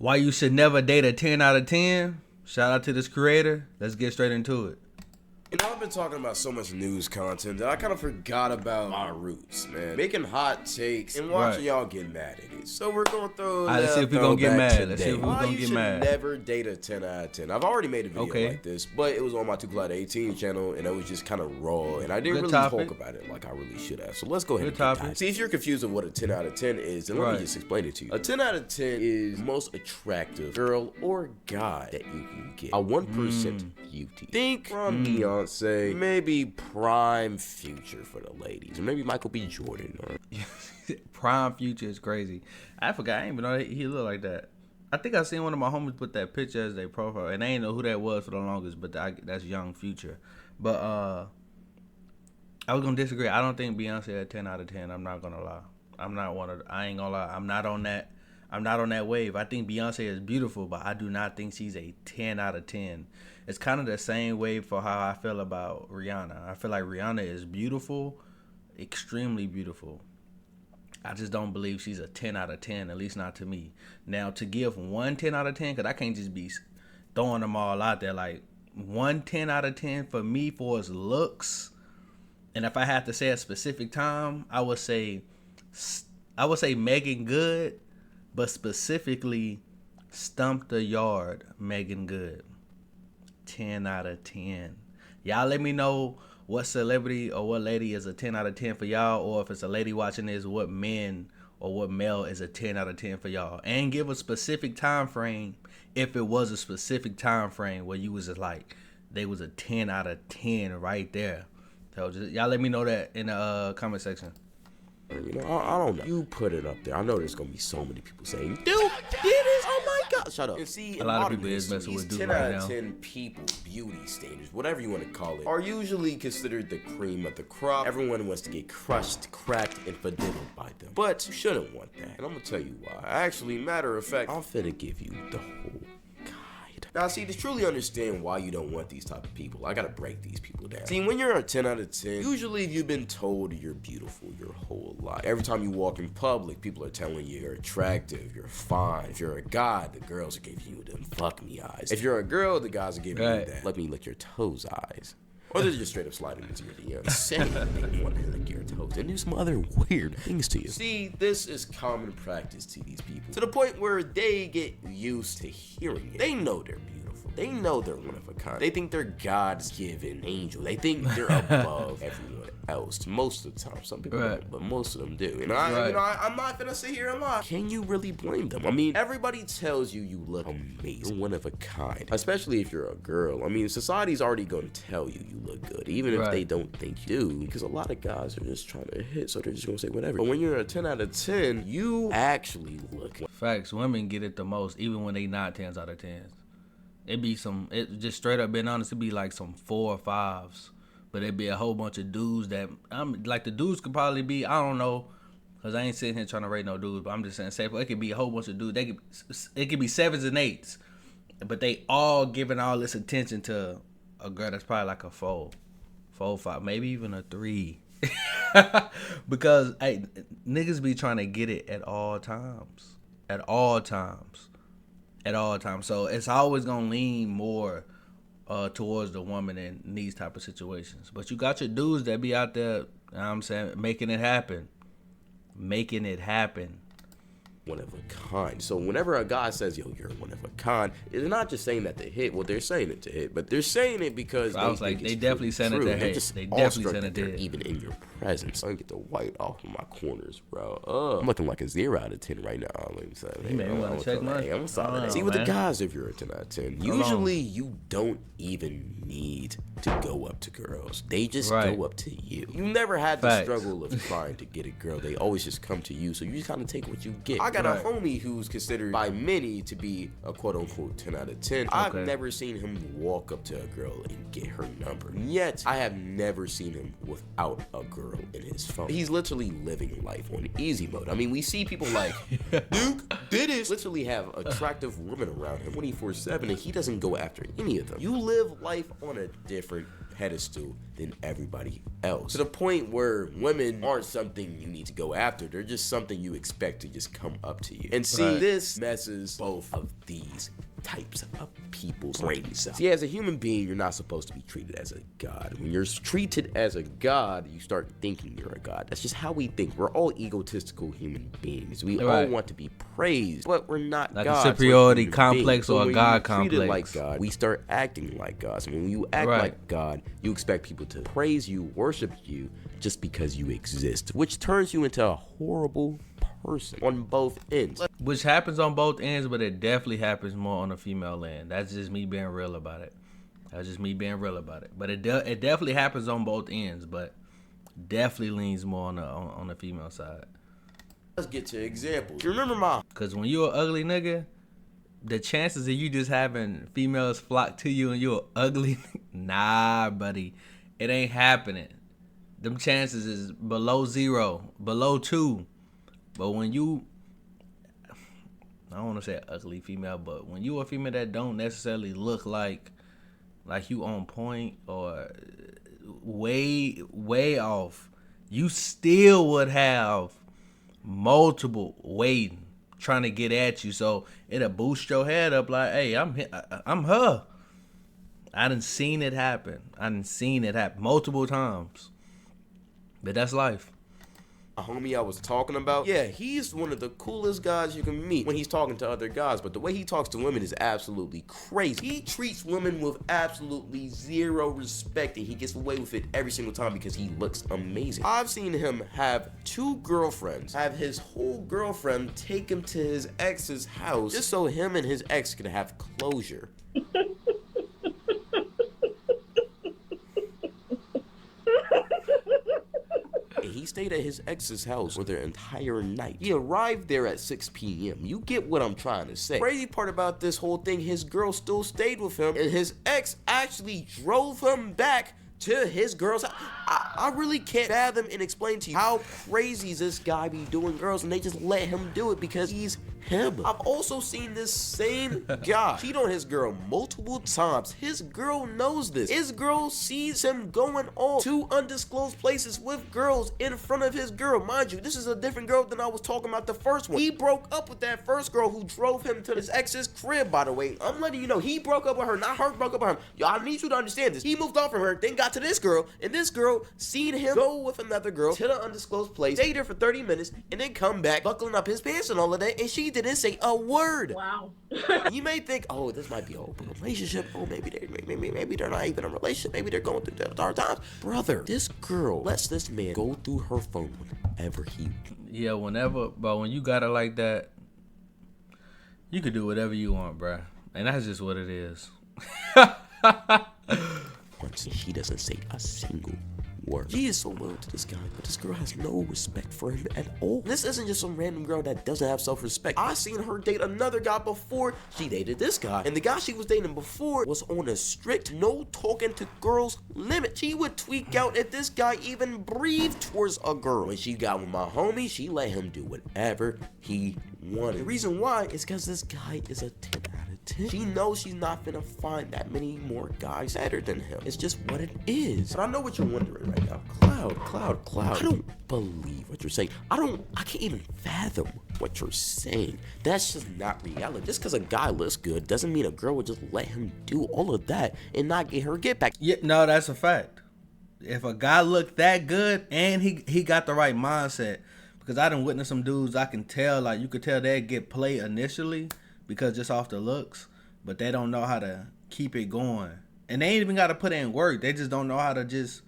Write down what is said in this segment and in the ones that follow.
Why you should never date a 10 out of 10? Shout out to this creator. Let's get straight into it. You know, I've been talking about so much news content that I kind of forgot about my roots, man. Making hot takes and watching y'all get mad at it. So we're going through. Let's see if we're going to get mad. Let's see if we're going to get mad. Never date a 10 out of 10. I've already made a video like this, but it was on my 2 Cloud 18 channel, and it was just kind of raw, and I didn't really talk about it like I really should have. So let's go ahead and get that. See, if you're confused of what a 10 out of 10 is, then let me just explain it to you. A 10 out of 10 is the most attractive girl or guy that you can get. A 1% beauty. Think from Beyonce, maybe prime Future for the ladies, or maybe Michael B. Jordan. Or Prime Future is crazy. I forgot. I didn't even know he looked like that. I think I seen one of my homies put that picture as their profile, and I didn't know who that was for the longest, but that's Young Future. But I was gonna disagree. I don't think Beyonce a 10 out of 10. I'm not gonna lie. I ain't gonna lie. I'm not on that wave. I think Beyonce is beautiful, but I do not think she's a 10 out of 10. It's kind of the same wave for how I feel about Rihanna. I feel like Rihanna is beautiful, extremely beautiful. I just don't believe she's a 10 out of 10, at least not to me. Now, to give one 10 out of 10, because I can't just be throwing them all out there. Like, one 10 out of 10 for me for his looks. And if I had to say a specific time, I would say Megan Good, but specifically Stump the Yard Megan Good. 10 out of 10. Y'all let me know what celebrity or what lady is a 10 out of 10 for y'all, or if it's a lady watching this, what men or what male is a 10 out of 10 for y'all. And give a specific time frame if it was a specific time frame where you was just like, they was a 10 out of 10 right there. So just, y'all let me know that in the comment section. You know, I don't know. You put it up there. I know there's gonna be so many people saying, "Dude, did it? Oh my God!" Shut up. And see, a lot of people is messing with Dude right now. 10 out of 10 people, beauty standards, whatever you want to call it, are usually considered the cream of the crop. Everyone wants to get crushed, cracked, and fadiddled by them, but you shouldn't want that. And I'm gonna tell you why. Actually, matter of fact, I'm finna give you the whole. Now, see, to truly understand why you don't want these type of people, I gotta break these people down. See, when you're a 10 out of 10, usually you've been told you're beautiful your whole life. Every time you walk in public, people are telling you you're attractive, you're fine. If you're a guy, the girls are giving you them fuck me eyes. If you're a girl, the guys are giving you that let me lick your toes eyes. Or they're just straight up sliding into your DMs, saying they want to lick your toes and do some other weird things to you. See, this is common practice to these people, to the point where they get used to hearing it. They know they're beautiful. They know they're one of a kind. They think they're God's given angel. They think they're above everyone else. Most of the time, some people don't, but most of them do. And I'm not gonna sit here and lie. Can you really blame them? I mean, everybody tells you you look amazing, one of a kind. Especially if you're a girl. I mean, society's already gonna tell you look good, even if they don't think you do, because a lot of guys are just trying to hit, so they're just gonna say whatever. But when you're a 10 out of 10, you actually look like facts. Women get it the most, even when they not 10s out of 10s. It just straight up being honest, it'd be like some 4 or 5s, but it'd be a whole bunch of dudes that like the dudes could probably be, I don't know, because I ain't sitting here trying to rate no dudes, but I'm just saying it could be a whole bunch of dudes. It could be 7s and 8s, but they all giving all this attention to a girl that's probably like a 4, 5, maybe even a 3. Because niggas be trying to get it at all times. So it's always gonna lean more towards the woman in these type of situations. But you got your dudes that be out there, you know what I'm saying, making it happen. One of a kind. So whenever a guy says, yo, you're one of a kind, they're not just saying that to hit. Well, they're saying it to hit, but they're saying it because they definitely saying it to hit. They definitely saying it to hit. Even in your presence. I get the white off of my corners, bro. I'm looking like a 0 out of 10 right now. Let me say, I'm solid. See, with the guys, if you're a 10 out of 10, usually you don't even need to go up to girls. They just go up to you. You never had the struggle of trying to get a girl. They always just come to you, so you just kind of take what you get. I got a homie who's considered by many to be a quote-unquote 10 out of 10. I've never seen him walk up to a girl and get her number. Yet, I have never seen him without a girl girl in his phone. He's literally living life on easy mode. I mean, we see people like Duke Dennis literally have attractive women around him 24/7, and he doesn't go after any of them. You live life on a different pedestal than everybody else, to the point where women aren't something you need to go after. They're just something you expect to just come up to you. And see, this messes both of these types of people's brains up. See, as a human being, you're not supposed to be treated as a god. When you're treated as a god, you start thinking you're a god. That's just how we think. We're all egotistical human beings. We all want to be praised, but we're not like gods. A superiority complex so or a god complex. Like God, we start acting like gods. And when you act like God, you expect people to praise you, worship you, just because you exist, which turns you into a horrible person on both ends. Which happens on both ends, but it definitely happens more on the female end. That's just me being real about it. But it definitely happens on both ends, but definitely leans more on the female side. Let's get to examples. You remember Mom? Because when you're an ugly nigga, the chances of you just having females flock to you and you're ugly, nah, buddy, it ain't happening. Them chances is below 0, below 2. But when you, I don't want to say ugly female, but when you a female that don't necessarily look like you on point or way off, you still would have multiple waiting, trying to get at you. So it'll boost your head up like, hey, I'm her. I done seen it happen multiple times. But that's life. A homie I was talking about, yeah, he's one of the coolest guys you can meet when he's talking to other guys, but the way he talks to women is absolutely crazy. He treats women with absolutely zero respect, and he gets away with it every single time because he looks amazing. I've seen him have 2 girlfriends, have his whole girlfriend take him to his ex's house just so him and his ex could have closure. He stayed at his ex's house for their entire night. He arrived there at 6 p.m. You get what I'm trying to say. Crazy part about this whole thing, his girl still stayed with him, and his ex actually drove him back to his girl's house. I really can't fathom and explain to you how crazy this guy be doing girls, and they just let him do it because he's him. I've also seen this same guy cheat on his girl multiple times. His girl knows this. His girl sees him going on to undisclosed places with girls in front of his girl. Mind you, this is a different girl than I was talking about the first one. He broke up with that first girl who drove him to his ex's crib, by the way. I'm letting you know, he broke up with her, not her broke up with him. Y'all, I need you to understand this. He moved on from her, then got to this girl, and this girl seen him go with another girl to the undisclosed place, stay there for 30 minutes, and then come back, buckling up his pants and all of that, and she didn't say a word. Wow. You may think, oh, this might be an open relationship. Oh, maybe they're not even in a relationship. Maybe they're going through hard times. Brother, this girl lets this man go through her phone whenever he. Yeah, whenever, but when you got it like that, you could do whatever you want, bruh. And that's just what it is. Once she doesn't say a single word. He is so loyal to this guy, but this girl has no respect for him at all. This isn't just some random girl that doesn't have self-respect. I seen her date another guy before she dated this guy, and the guy she was dating before was on a strict no talking to girls limit. She would tweak out if this guy even breathed towards a girl. When she got with my homie, she let him do whatever he wanted. The reason why is because this guy is a 10 out of 10. She knows she's not gonna find that many more guys better than him. It's just what it is. But I know what you're wondering right now. Cloud. I don't believe what you're saying. I can't even fathom what you're saying. That's just not reality. Just because a guy looks good doesn't mean a girl would just let him do all of that and not get her get back. Yeah, no, that's a fact. If a guy looked that good and he got the right mindset, because I done witnessed some dudes, I can tell, like, you could tell they get played initially because just off the looks, but they don't know how to keep it going. And they ain't even got to put in work. They just don't know how to just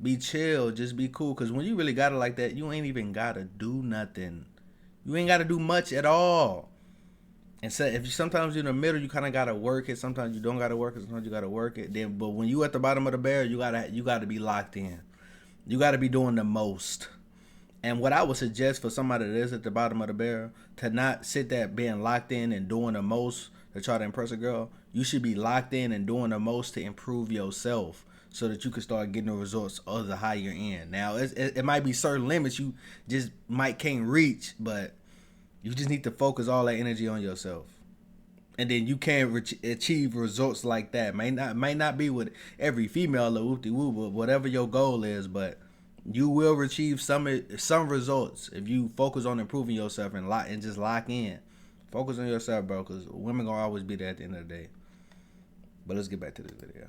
be chill, just be cool. Because when you really got it like that, you ain't even got to do nothing. You ain't got to do much at all. And so if you, sometimes you're in the middle, you kind of got to work it. Sometimes you don't got to work it. Sometimes you got to work it. Then, but when you at the bottom of the barrel, you got to be locked in. You got to be doing the most. And what I would suggest for somebody that is at the bottom of the barrel, to not sit there being locked in and doing the most to try to impress a girl. You should be locked in and doing the most to improve yourself. so that you can start getting the results of the higher end. Now, it might be certain limits you just can't reach, but you just need to focus all that energy on yourself. And then you can achieve results like that. Might not be with every female or whoop-de-whoop, but whatever your goal is, but you will achieve some results if you focus on improving yourself and just lock in. Focus on yourself, bro, because women gonna always be there at the end of the day. But let's get back to this video.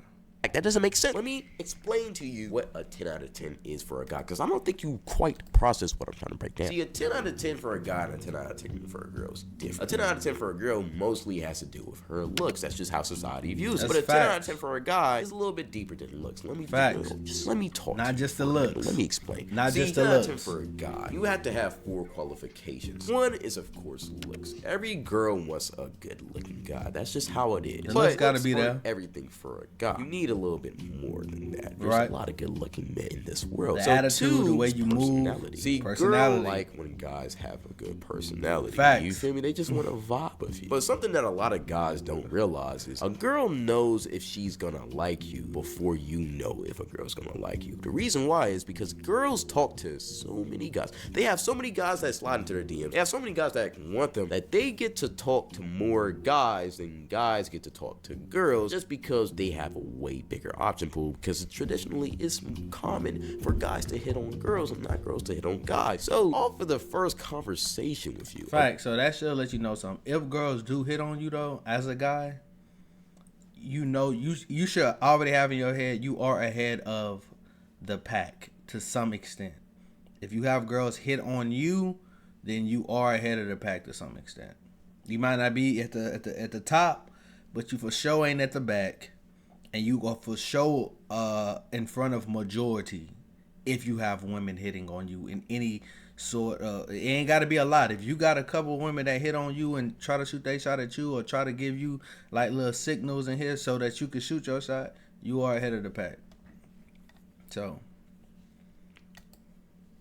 That doesn't make sense. Let me explain to you what a 10 out of 10 is for a guy, because I don't think you quite process what I'm trying to break down. See, a 10 out of 10 for a guy and a 10 out of 10 for a girl is different. A 10 out of 10 for a girl mostly has to do with her looks. That's just how society views it. But a 10 out of 10 for a guy is a little bit deeper than looks. Let me just let me talk. Not just the looks. Let me explain. Not just the 10 out of 10 looks. for a guy, you have to have 4 qualifications. One is, of course, looks. Every girl wants a good-looking guy. That's just how it is. The looks gotta be there. Everything for a guy. You need a little bit more than that. There's right. a lot of good-looking men in this world. The so attitude, the way you move, see, personality. girl like when guys have a good personality. Facts. You feel me? They just want to vibe with you. But something that a lot of guys don't realize is a girl knows if she's gonna like you before you know if a girl's gonna like you. The reason why is because girls talk to so many guys. They have so many guys that slide into their DMs. They have so many guys that want them that they get to talk to more guys than guys get to talk to girls, just because they have a way bigger option pool, because traditionally it's common for guys to hit on girls and not girls to hit on guys. So off of the first conversation with you. Fact. So that should let you know something. If girls do hit on you though, as a guy, you know you should already have in your head you are ahead of the pack to some extent. If you have girls hit on you, then you are ahead of the pack to some extent. You might not be at the top, but you for sure ain't at the back. And you are for sure in front of majority if you have women hitting on you in any sort of... It ain't got to be a lot. If you got a couple of women that hit on you and try to shoot their shot at you or try to give you like little signals in here so that you can shoot your shot, you are ahead of the pack. So...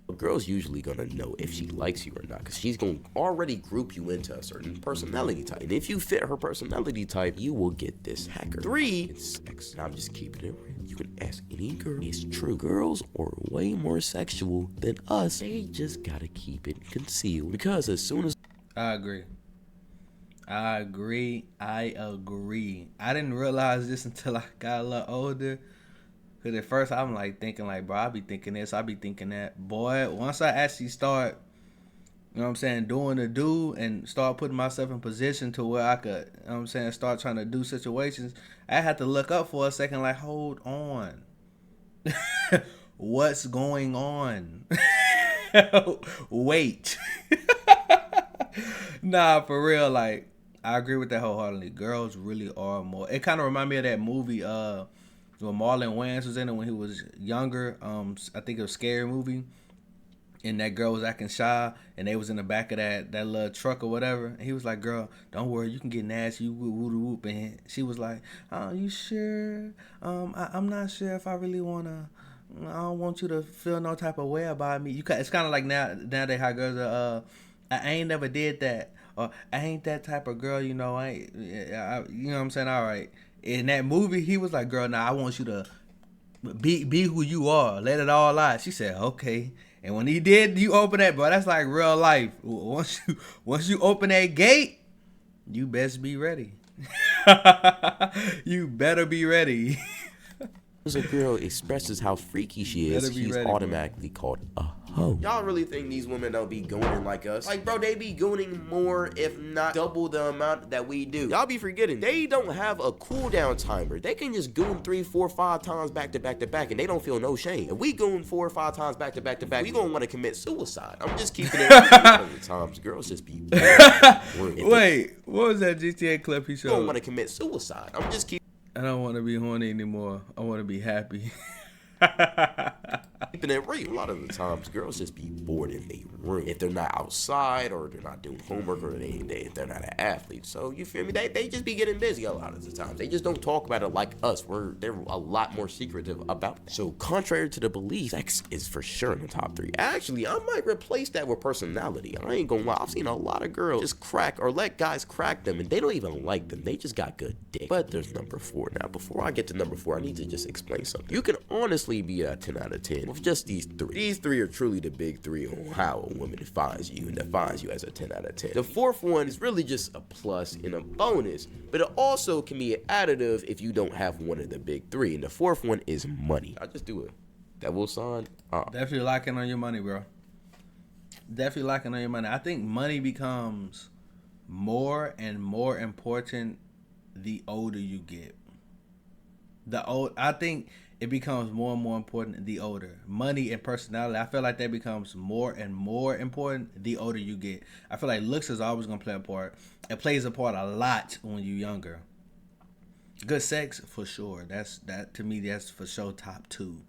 a girl's usually gonna know if she likes you or not, because she's gonna already group you into a certain personality type. And if you fit her personality type, you will get this hacker. 3 is sex. And I'm just keeping it real. You can ask any girl. It's true. Girls are way more sexual than us. They just gotta keep it concealed, because as soon as... I agree. I didn't realize this until I got a little older. Because at first I'm like thinking like, bro, I be thinking this, I be thinking that. Boy, once I actually start, you know what I'm saying, doing the do and start putting myself in position to where I could, you know what I'm saying, start trying to do situations, I had to look up for a second like, hold on. What's going on? Wait. Nah, for real, like, I agree with that wholeheartedly. Girls really are more. It kind of remind me of that movie, when Marlon Wayans was in it when he was younger. I think it was a Scary Movie. And that girl was acting shy, and they was in the back of that little truck or whatever. And he was like, "Girl, don't worry, you can get nasty, you whoop." And she was like, "Oh, you sure? I'm not sure if I really wanna. I don't want you to feel no type of way about me." It's kind of like nowadays how girls are. I ain't never did that, or I ain't that type of girl. You know, you know what I'm saying? All right. In that movie, he was like, "Girl, now I want you to be who you are. Let it all out." She said, "Okay." And when he did, you open that, bro. That's like real life. Once you open that gate, you best be ready. You better be ready. As a girl expresses how freaky she is, she's automatically called a hoe. Y'all really think these women don't be gooning like us? Like, bro, they be gooning more, if not double the amount that we do. Y'all be forgetting, they don't have a cooldown timer. They can just goon 3, 4, 5 times back to back to back, and they don't feel no shame. If we goon 4 or 5 times back to back to back, we gonna want to commit suicide. I'm just keeping it real. Times girls just be Wait, what was that GTA clip he showed? You don't want to commit suicide. I'm just keeping. I don't want to be horny anymore. I want to be happy. keeping it real. A lot of the times, girls just be bored in their room if they're not outside or they're not doing homework or if they're not an athlete. So you feel me? They just be getting busy a lot of the times. They just don't talk about it like us. They're a lot more secretive about that. So contrary to the belief, sex is for sure in the top 3. Actually, I might replace that with personality. I ain't gonna lie. I've seen a lot of girls just crack or let guys crack them, and they don't even like them. They just got good dick. But there's number 4. Now, before I get to number 4, I need to just explain something. You can honestly be a 10 out of 10 with just these 3. These 3 are truly the big 3 on how a woman defines you and defines you as a 10 out of 10. The 4th one is really just a plus and a bonus, but it also can be an additive if you don't have one of the big 3. And the 4th one is money. I just do it. That will sign. Definitely locking on your money, bro. Definitely locking on your money. I think money becomes more and more important the older you get. I think it becomes more and more important the older. Money and personality, I feel like that becomes more and more important the older you get. I feel like looks is always going to play a part. It plays a part a lot when you're younger. Good sex, for sure. To me, that's for sure top 2.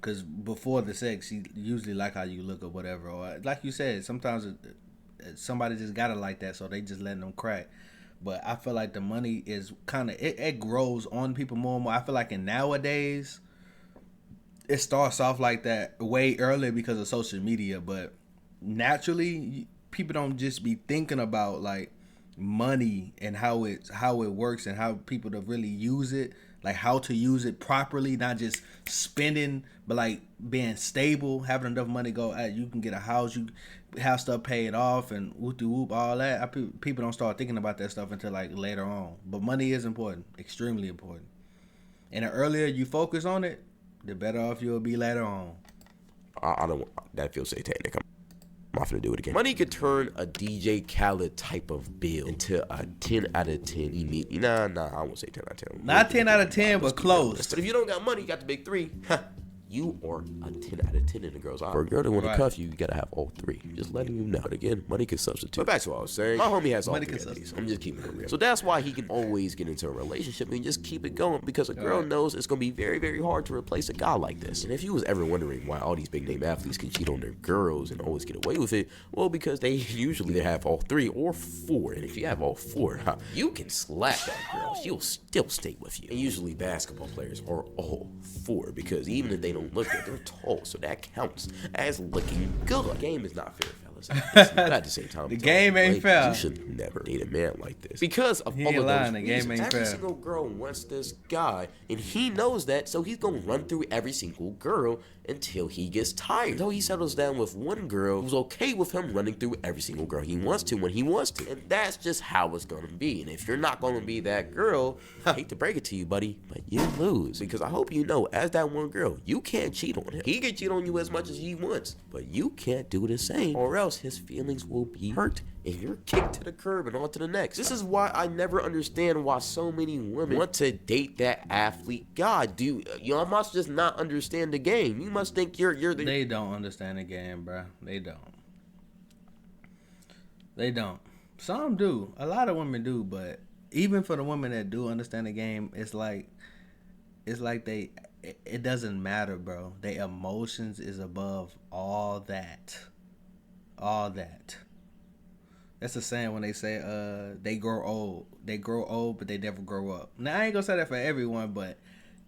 Because before the sex, you usually like how you look or whatever. Or like you said, sometimes somebody just got it like that, so they just letting them crack. But I feel like the money is kind of, it grows on people more and more. I feel like in nowadays, it starts off like that way earlier because of social media. But naturally, people don't just be thinking about like money and how it works and how people to really use it. Like how to use it properly, not just spending, but like being stable, having enough money go, you can get a house, you have stuff paid off and whoop, all that. People don't start thinking about that stuff until like later on. But money is important, extremely important. And the earlier you focus on it, the better off you'll be later on. I don't want that feels satanic. I'm not gonna do it again. Money could turn a DJ Khaled type of bill into a 10 out of 10 immediately. Nah, I won't say 10 out of 10. Not 10 out of 10, but close. But if you don't got money, you got the big 3. You are a 10 out of 10 in a girl's eye. For a girl to want to cuff you, you gotta have all 3. Just letting you know. But again, money can substitute. But back to what I was saying. My homie has all 3 of these. I'm just keeping it real. So that's why he can always get into a relationship and just keep it going, because a girl knows it's gonna be very, very hard to replace a guy like this. And if you was ever wondering why all these big name athletes can cheat on their girls and always get away with it, well, because they usually have all 3 or 4. And if you have all 4, you can slap that girl. She'll still stay with you. And usually basketball players are all 4, because even if they don't look good, they're tall, so that counts as looking good. The game is not fair, fellas. But at the same time, the game ain't fair. You should never date a man like this because of all of those reasons. Every single girl wants this guy, and he knows that, so he's gonna run through every single girl until he gets tired. Until he settles down with one girl who's okay with him running through every single girl he wants to when he wants to. And that's just how it's gonna be. And if you're not gonna be that girl, I hate to break it to you, buddy, but you lose. Because I hope you know, as that one girl, you can't cheat on him. He can cheat on you as much as he wants, but you can't do the same, or else his feelings will be hurt and you're kicked to the curb and on to the next. This is why I never understand why so many women want to date that athlete guy. You must just not understand the game. You must think you're the... They don't understand the game, bro. They don't. Some do. A lot of women do, but even for the women that do understand the game, it's like it doesn't matter, bro. Their emotions is above all that. All that. That's the saying when they say they grow old. They grow old, but they never grow up. Now I ain't gonna say that for everyone, but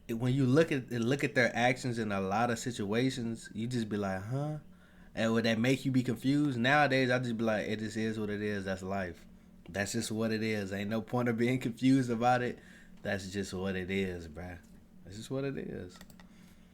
when you look at their actions in a lot of situations, you just be like, huh? And would that make you be confused? Nowadays, I just be like, it just is what it is. That's life. That's just what it is. Ain't no point of being confused about it. That's just what it is, bruh. That's just what it is.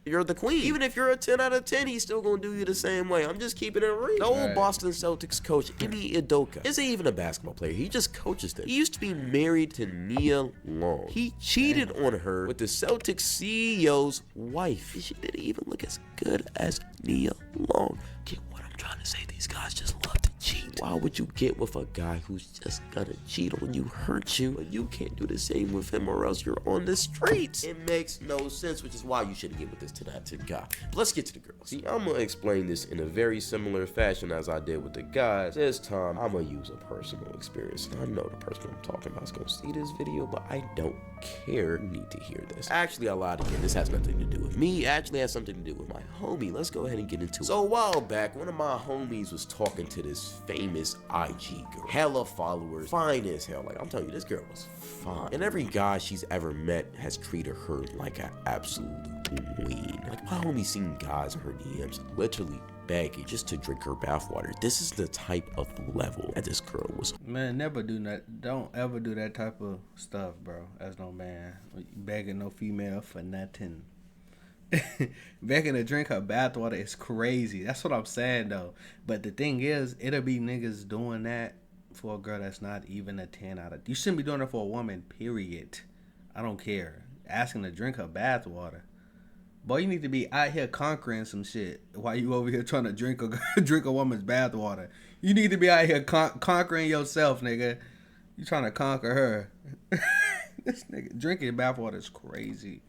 You're the queen. Even if you're a 10 out of 10, he's still going to do you the same way. I'm just keeping it real. The old Boston Celtics coach, Ime Udoka, isn't even a basketball player. He just coaches them. He used to be married to Nia Long. He cheated on her with the Celtics CEO's wife. She didn't even look as good as Nia Long. Get what I'm trying to say? These guys just love to cheat. Why would you get with a guy who's just gonna cheat on you, hurt you, but you can't do the same with him or else you're on the streets? It makes no sense, which is why you shouldn't get with this 10 out of 10 guy. But let's get to the girls. See, I'm gonna explain this in a very similar fashion as I did with the guys. This time, I'm gonna use a personal experience. And I know the person I'm talking about is gonna see this video, but I don't care. You need to hear this. Actually, I lied again. This has nothing to do with me. It actually has something to do with my homie. Let's go ahead and get into it. So a while back, one of my homies was talking to this famous IG girl. Hella followers, fine as hell. Like, I'm telling you, this girl was fine. And every guy she's ever met has treated her like an absolute queen. Like, my homie seen guys in her DMs literally begging just to drink her bathwater. This is the type of level that this girl was. Man, never do that. Don't ever do that type of stuff, bro. As no man. Begging no female for nothing. Begging to drink her bathwater is crazy. That's what I'm saying, though. But the thing is, it'll be niggas doing that for a girl that's not even a 10 out of... You shouldn't be doing it for a woman, period. I don't care. Asking to drink her bathwater. Boy, you need to be out here conquering some shit while you over here trying to drink a woman's bathwater. You need to be out here conquering yourself, nigga. You trying to conquer her. This nigga drinking bathwater is crazy.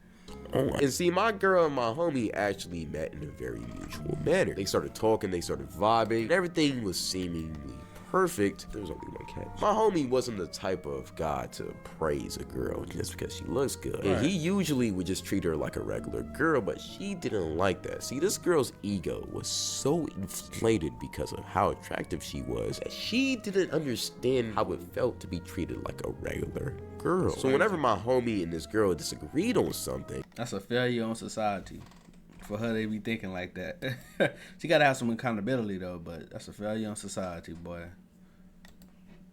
And see, my girl and my homie actually met in a very mutual manner. They started talking, they started vibing, and everything was seemingly perfect. There was only one catch. My homie wasn't the type of guy to praise a girl just because she looks good. And he usually would just treat her like a regular girl, but she didn't like that. See, this girl's ego was so inflated because of how attractive she was that she didn't understand how it felt to be treated like a regular girl. So whenever my homie and this girl disagreed on something, that's a failure on society. For her to be thinking like that. She gotta have some accountability though, but that's a failure on society, boy.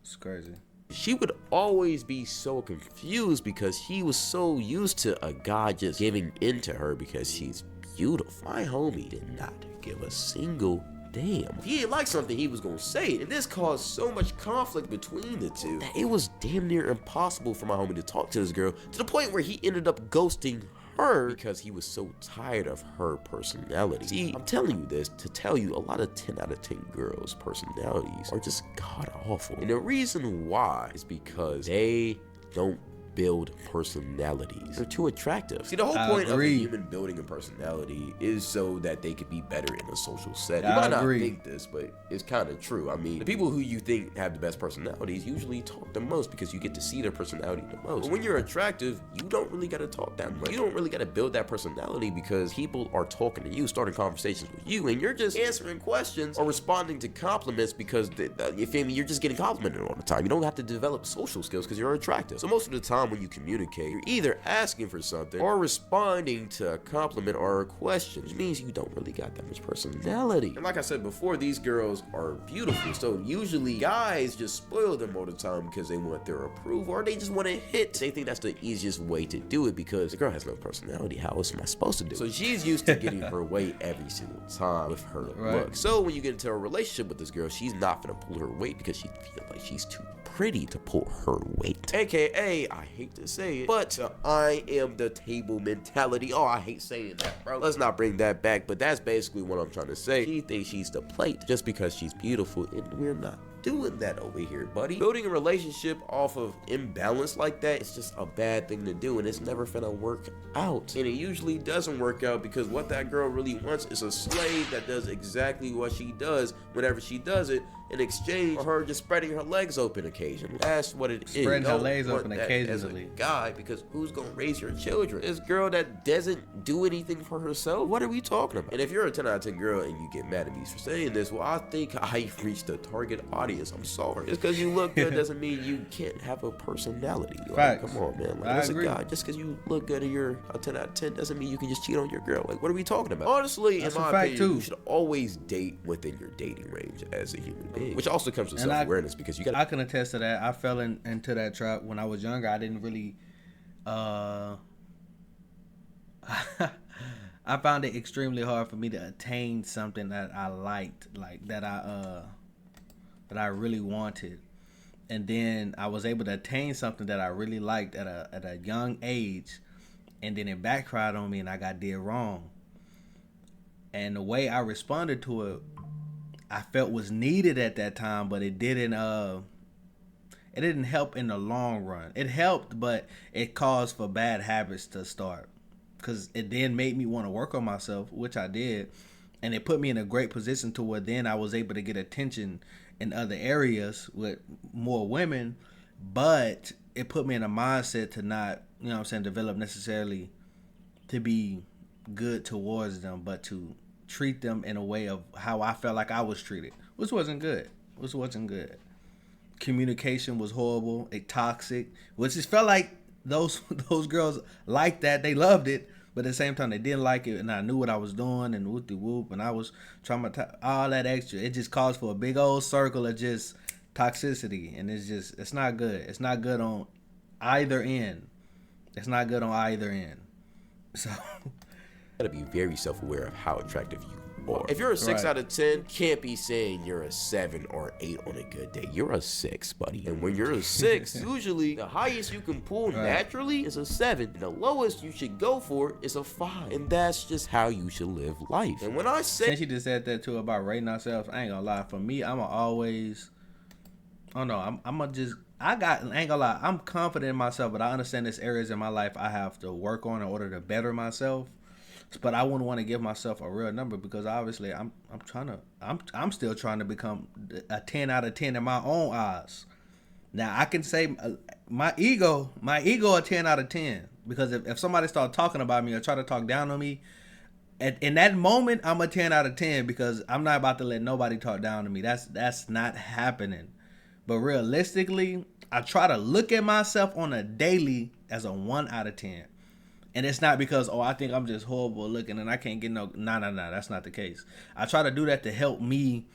It's crazy. She would always be so confused because she was so used to a guy just giving in to her because she's beautiful. My homie did not give a single damn. If he didn't like something, he was gonna say it. And this caused so much conflict between the two that it was damn near impossible for my homie to talk to this girl, to the point where he ended up ghosting her because he was so tired of her personality. See, I'm telling you this to tell you a lot of 10 out of 10 girls' personalities are just god awful. And the reason why is because they don't build personalities. They're too attractive. See, the whole point of a human building a personality is so that they could be better in a social setting. You might not think this, but it's kind of true. I mean, the people who you think have the best personalities usually talk the most because you get to see their personality the most. But when you're attractive, you don't really got to talk that much. You don't really got to build that personality because people are talking to you, starting conversations with you, and you're just answering questions or responding to compliments because you feel me, you're just getting complimented all the time. You don't have to develop social skills because you're attractive. So most of the time when you communicate, you're either asking for something or responding to a compliment or a question, which means you don't really got that much personality. And like I said before, these girls are beautiful, so usually guys just spoil them all the time because they want their approval or they just want to hit. They think that's the easiest way to do it because the girl has no personality. How else am I supposed to do it? So she's used to getting her way every single time with her look. So when you get into a relationship with this girl, she's not gonna pull her weight because she feels like she's too pretty to pull her weight. AKA, I hate to say it, but I am the table mentality. Oh, I hate saying that, bro. Let's not bring that back, but that's basically what I'm trying to say. She thinks she's the plate just because she's beautiful, and we're not doing that over here, buddy. Building a relationship off of imbalance like that is just a bad thing to do, and it's never gonna work out. And it usually doesn't work out because what that girl really wants is a slave that does exactly what she does whenever she does it, in exchange for her just spreading her legs open occasionally. That's what it is. Spreading her legs open occasionally. As a guy, because who's gonna raise your children? This girl that doesn't do anything for herself? What are we talking about? And if you're a 10 out of 10 girl and you get mad at me for saying this, well, I think I've reached the target audience. I'm sorry. Just because you look good doesn't mean you can't have a personality. Like, come on, man. Like, as a guy, just because you look good and you're a 10 out of 10 doesn't mean you can just cheat on your girl. Like, what are we talking about? Honestly, in my opinion, you should always date within your dating range as a human being. Which also comes with self-awareness because you got. I can attest to that. I fell into that trap when I was younger. I didn't really. I found it extremely hard for me to attain something that I liked, like that I really wanted, and then I was able to attain something that I really liked at a young age, and then it backfired on me, and I got did wrong. And the way I responded to it, I felt was needed at that time, but it didn't help in the long run. It helped, but it caused for bad habits to start, because it then made me want to work on myself, which I did, and it put me in a great position to where then I was able to get attention in other areas with more women, but it put me in a mindset to not, you know what I'm saying, develop necessarily to be good towards them, but to treat them in a way of how I felt like I was treated, which wasn't good. Communication was horrible, toxic, which just felt like those girls liked that. They loved it, but at the same time they didn't like it, and I knew what I was doing, and whoop de whoop, and I was traumatized, all that extra. It just caused for a big old circle of just toxicity, and it's not good. It's not good on either end. So gotta be very self-aware of how attractive you are. If you're a 6 out of 10, can't be saying you're a 7 or 8 on a good day. You're a 6, buddy. And when you're a 6, usually the highest you can pull naturally is a 7. And the lowest you should go for is a 5. And that's just how you should live life. And when I say, since you just said that too about rating ourselves, I ain't gonna lie. For me, I'm always, I don't know, I ain't gonna lie, I'm confident in myself, but I understand there's areas in my life I have to work on in order to better myself. But I wouldn't want to give myself a real number, because obviously I'm still trying to become a 10 out of 10 in my own eyes. Now I can say my ego a 10 out of 10, because if somebody start talking about me or try to talk down on me, in that moment I'm a 10 out of 10, because I'm not about to let nobody talk down to me. That's not happening. But realistically, I try to look at myself on a daily as a 1 out of 10. And it's not because, I think I'm just horrible looking and I can't get no, that's not the case. I try to do that to help me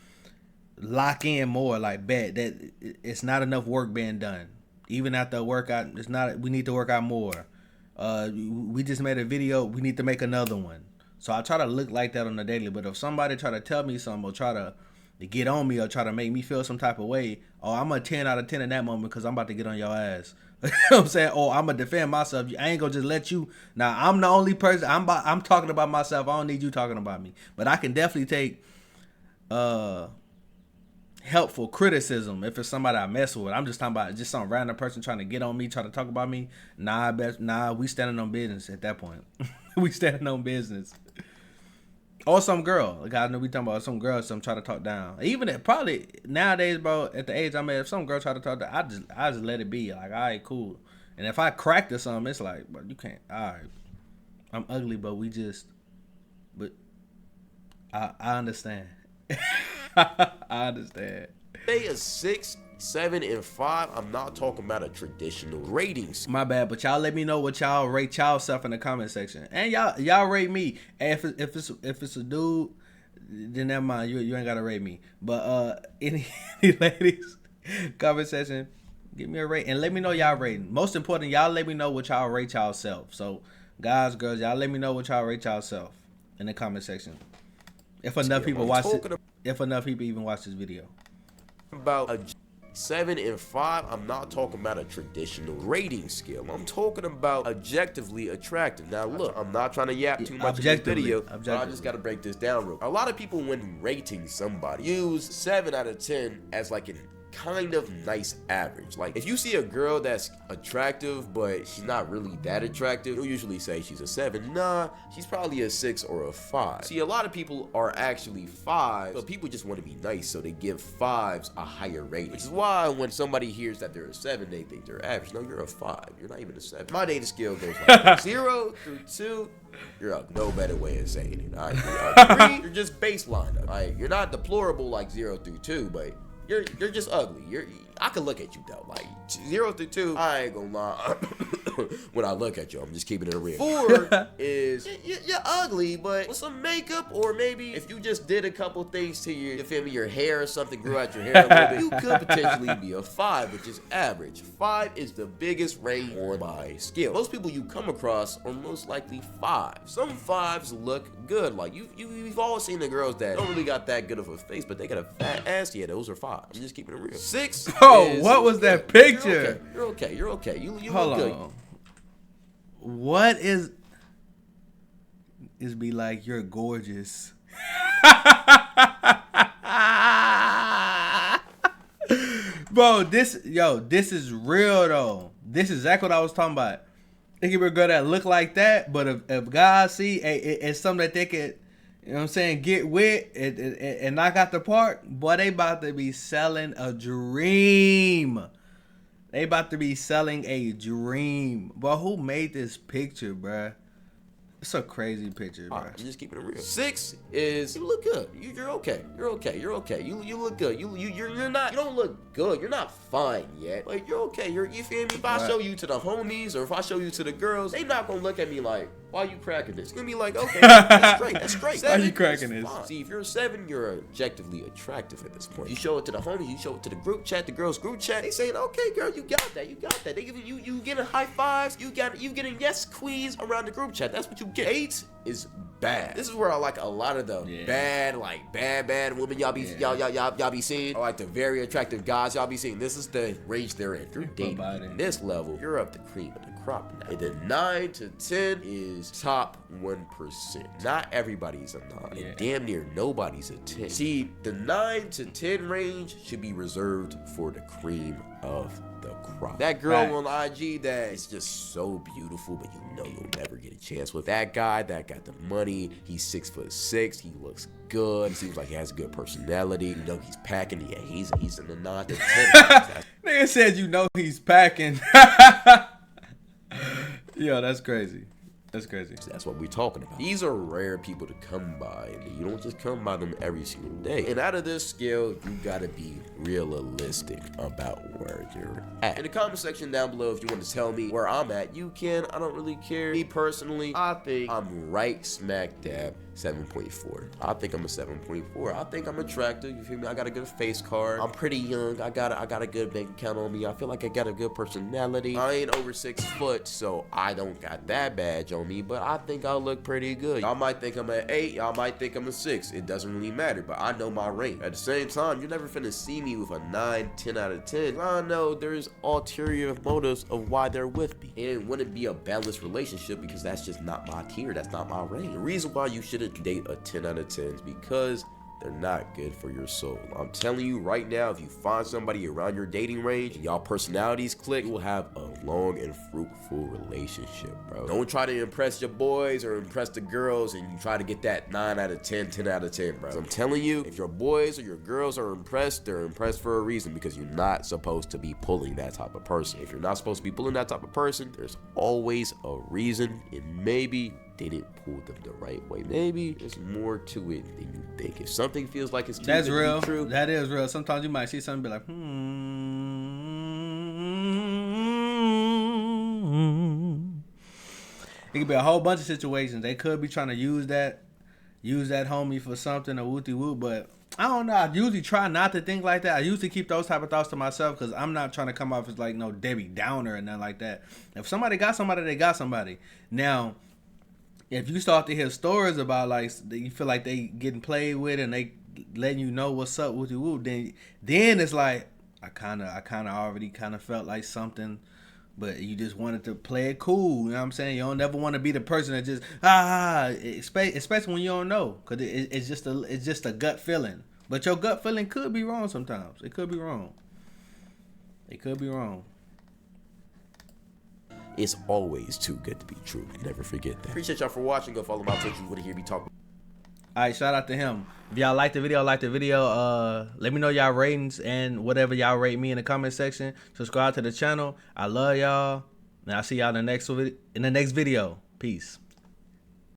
lock in more, like, bet that it's not enough work being done. Even after a workout, we need to work out more. We just made a video, we need to make another one. So I try to look like that on the daily. But if somebody try to tell me something or try to get on me or try to make me feel some type of way, I'm a 10 out of 10 in that moment, because I'm about to get on your ass. You know what I'm saying? I'm gonna defend myself. I ain't gonna just let you. Now I'm the only person. I'm talking about myself. I don't need you talking about me. But I can definitely take helpful criticism if it's somebody I mess with. I'm just talking about just some random person trying to get on me, try to talk about me. We standing on business at that point. We standing on business. Or some girl, like I know we talking about some girl, some try to talk down. Even probably nowadays, bro, at the age I'm at, if some girl try to talk down, I just let it be. Like, all right, cool. And if I cracked or something, it's like, bro, you can't. All right, I'm ugly, but I understand. I understand. Say a 6, 7, and 5. I'm not talking about a traditional rating. My bad, but y'all let me know what y'all rate y'all self in the comment section, and y'all rate me. And if it's a dude, then never mind. You ain't gotta rate me. But any ladies, comment section, give me a rate and let me know y'all rating. Most important, y'all let me know what y'all rate y'all self. So guys, girls, y'all let me know what y'all rate y'all self in the comment section. If enough people watch it, if enough people even watch this video. About a 7 and 5, I'm not talking about a traditional rating scale. I'm talking about objectively attractive. Now look, I'm not trying to yap too much in this video, but I just gotta break this down real quick. A lot of people, when rating somebody, use 7 out of 10 as like an kind of nice average. Like, if you see a girl that's attractive but she's not really that attractive, you'll usually say she's a 7. Nah, she's probably a 6 or a 5. See, a lot of people are actually 5s, but people just want to be nice, so they give 5s a higher rating, which is why when somebody hears that they're a 7, they think they're average. No, you're a 5. You're not even a 7. My dating scale goes like 0 through 2. You're ugly. No better way of saying it. All right, 3, you're just baseline. All right, you're not deplorable like 0 through 2, but you're just ugly. I can look at you though. Like 0 through 2, I ain't gonna lie. When I look at you, I'm just keeping it real. 4 is you're ugly, but with some makeup, or maybe if you just did a couple things to your hair or something, grew out your hair a little bit, you could potentially be a 5, which is average. 5 is the biggest rate on my scale. Most people you come across are most likely 5. Some 5s look good. Like you've all seen the girls that don't really got that good of a face, but they got a fat ass. Yeah, those are 5s. I'm just keeping it real. 6. What was that picture? You're okay. You're okay. You Hold look good. on. What is be like? You're gorgeous. Bro, this is real though. This is exactly what I was talking about. They can be a girl that look like that, but if guys see it's something that they could, you know what I'm saying, get with and knock out the park, boy, they about to be selling a dream. They about to be selling a dream. But who made this picture, bruh? It's a crazy picture, bro. I'm just keeping it real. 6 is you look good. You're okay. You're okay. You're okay. You look good. You're not. You don't look good. You're not fine yet. Like you're okay. You feel me? If I show you to the homies or if I show you to the girls, they not gonna look at me like, why you cracking this? It's gonna be like, okay, that's great. That's great. 7, why you cracking this? See, if you're a 7, you're objectively attractive at this point. You show it to the homies. You show it to the group chat. The girls group chat. They saying, okay, girl, you got that. You got that. They giving you getting high fives. You getting yes queens around the group chat. That's what you get. 8 is bad. This is where I like a lot of the bad women y'all be seeing. Or like the very attractive guys y'all be seeing. This is the range they're in. If you're dating this level, you're up the cream of the crop now. And then 9 to 10 is top 1%. Not everybody's a 9. And damn near nobody's a 10. See, the 9 to 10 range should be reserved for the cream of the crop. That girl on IG that is just so beautiful, but you know you'll never get a chance with that guy that got the money. He's 6'6". He looks good. He seems like he has a good personality. You know he's packing. Yeah, he's in the 9 to 10. Nigga said you know he's packing. Yo, that's crazy. That's crazy. That's what we're talking about. These are rare people to come by, and you don't just come by them every single day. And out of this scale, you gotta be realistic about where you're at. In the comment section down below, if you want to tell me where I'm at, you can. I don't really care. Me personally, I think I'm right smack dab 7.4. I think I'm a 7.4. I think I'm attractive. You feel me? I got a good face card. I'm pretty young. I got a good bank account on me. I feel like I got a good personality. I ain't over 6 foot, so I don't got that badge on me, but I think I look pretty good. Y'all might think I'm an 8. Y'all might think I'm a 6. It doesn't really matter, but I know my range. At the same time, you're never finna see me with a 9, 10 out of 10. I know there's ulterior motives of why they're with me. And it wouldn't be a balanced relationship because that's just not my tier. That's not my range. The reason why you shouldn't date a 10 out of 10 is because they're not good for your soul. I'm telling you right now, if you find somebody around your dating range and y'all personalities click, you will have a long and fruitful relationship, bro. Don't try to impress your boys or impress the girls and you try to get that 9 out of 10, 10 out of 10, bro. So I'm telling you, if your boys or your girls are impressed, they're impressed for a reason because you're not supposed to be pulling that type of person. If you're not supposed to be pulling that type of person, there's always a reason, and maybe they didn't pull them the right way. Maybe there's more to it than you think. If something feels like it's too that's good real. To be true, that is real. Sometimes you might see something and be like, It could be a whole bunch of situations. They could be trying to use that homie for something or wooty woo, but I don't know. I usually try not to think like that. I usually keep those type of thoughts to myself because I'm not trying to come off as like no Debbie Downer or nothing like that. If somebody got somebody, they got somebody. Now, if you start to hear stories about like you feel like they getting played with and they letting you know what's up with you, then it's like I kind of already felt like something, but you just wanted to play it cool. You know what I'm saying? You don't never want to be the person that just especially when you don't know, because it's just a gut feeling. But your gut feeling could be wrong sometimes. It could be wrong. it's always too good to be true. Never forget that. Appreciate y'all for watching. Go follow my Twitch if you want to hear me talk. Alright, shout out to him. If y'all like the video, let me know y'all ratings and whatever y'all rate me in the comment section. Subscribe to the channel. I love y'all. And I'll see y'all in the next video. Peace.